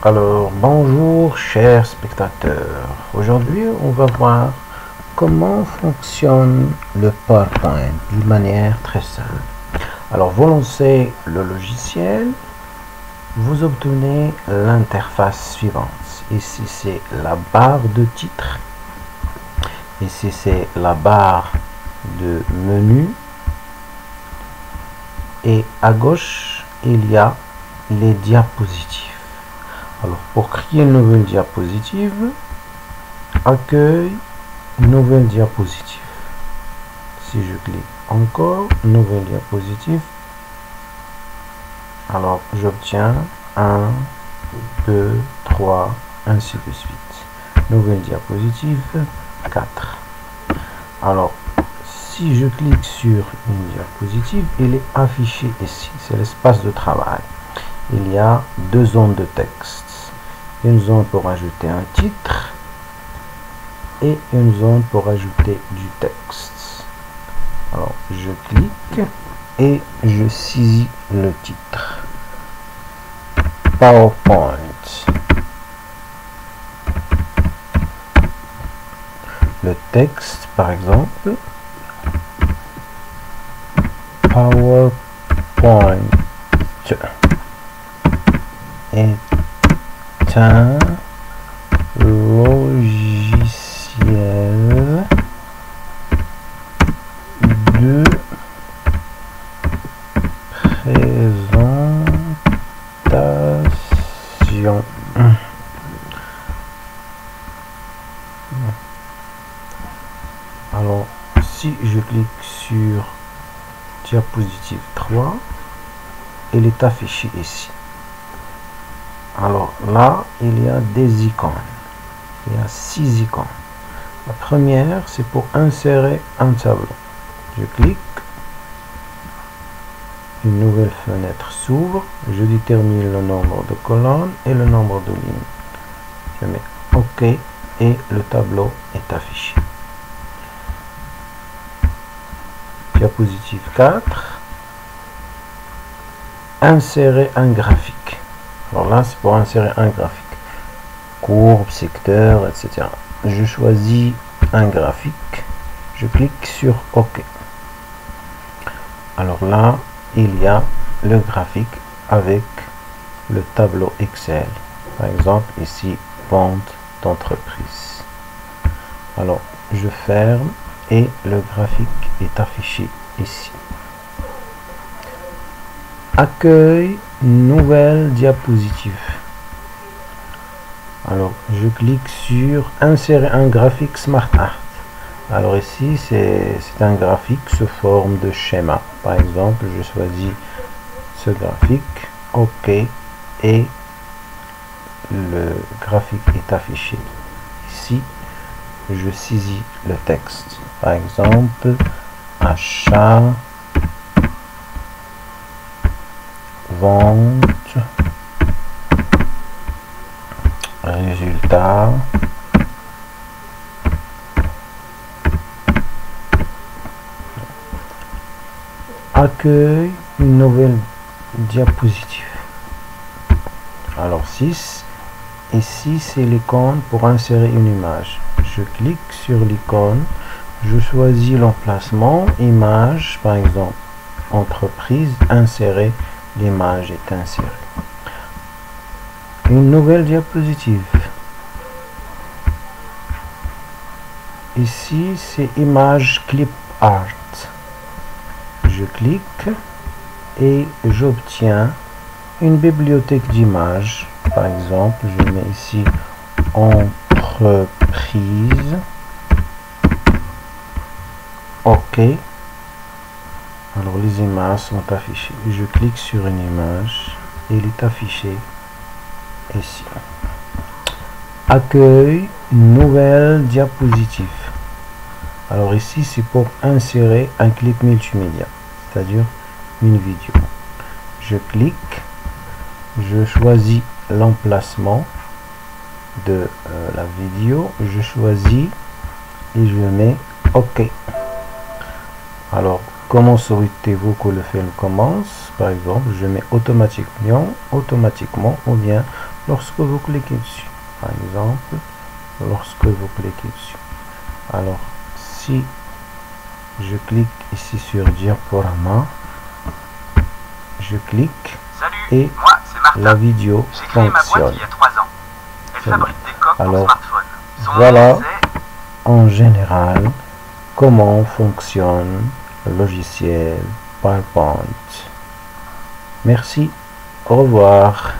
Alors, bonjour chers spectateurs. Aujourd'hui, on va voir comment fonctionne le PowerPoint d'une manière très simple. Alors, vous lancez le logiciel, vous obtenez l'interface suivante. Ici, c'est la barre de titre. Ici, c'est la barre de menu. Et à gauche, il y a les diapositives. Alors, pour créer une nouvelle diapositive, accueil, nouvelle diapositive. Si je clique encore, nouvelle diapositive, alors j'obtiens 1, 2, 3, ainsi de suite. Nouvelle diapositive, 4. Alors, si je clique sur une diapositive, il est affiché ici. C'est l'espace de travail. Il y a deux zones de texte. Une zone pour ajouter un titre et une zone pour ajouter du texte. Alors, je clique et je saisis le titre. PowerPoint. Le texte, par exemple, PowerPoint est un logiciel de présentation. Alors, si je clique sur diapositive 3, il est affiché ici. Alors là, il y a des icônes. Il y a 6 icônes. La première, c'est pour insérer un tableau. Je clique. Une nouvelle fenêtre s'ouvre. Je détermine le nombre de colonnes et le nombre de lignes. Je mets OK et le tableau est affiché. Diapositive 4. Insérer un graphique. Alors là, c'est pour insérer un graphique. Courbe, secteur, etc. Je choisis un graphique. Je clique sur OK. Alors là, il y a le graphique avec le tableau Excel. Par exemple, ici, vente d'entreprise. Alors, je ferme et le graphique est affiché ici. Accueil, nouvelle diapositive. Alors, je clique sur insérer un graphique Smart Art. Alors ici, c'est un graphique sous forme de schéma. Par exemple, je choisis ce graphique, OK, et le graphique est affiché ici. Je saisis le texte. Par exemple, achat, vente, résultat, accueil, une nouvelle diapositive. Alors 6, ici c'est l'icône pour insérer une image. Je clique sur l'icône, je choisis l'emplacement, image, par exemple, entreprise, insérer, l'image est insérée. Une nouvelle diapositive. Ici, c'est image clip art. Je clique et j'obtiens une bibliothèque d'images. Par exemple, je mets ici entreprise. OK. Alors, les images sont affichées. Je clique sur une image et il est affiché ici. Accueil, nouvelle diapositive. Alors ici, c'est pour insérer un clip multimédia, c'est-à-dire une vidéo. Je clique, je choisis l'emplacement de la vidéo, je choisis et je mets OK. Alors, comment souhaitez-vous que le film commence? Par exemple, je mets automatiquement ou bien lorsque vous cliquez dessus. Par exemple, lorsque vous cliquez dessus. Alors, si je clique ici sur diaporama, je clique et la vidéo fonctionne. Alors, voilà en général comment fonctionne le logiciel PowerPoint. Merci, au revoir.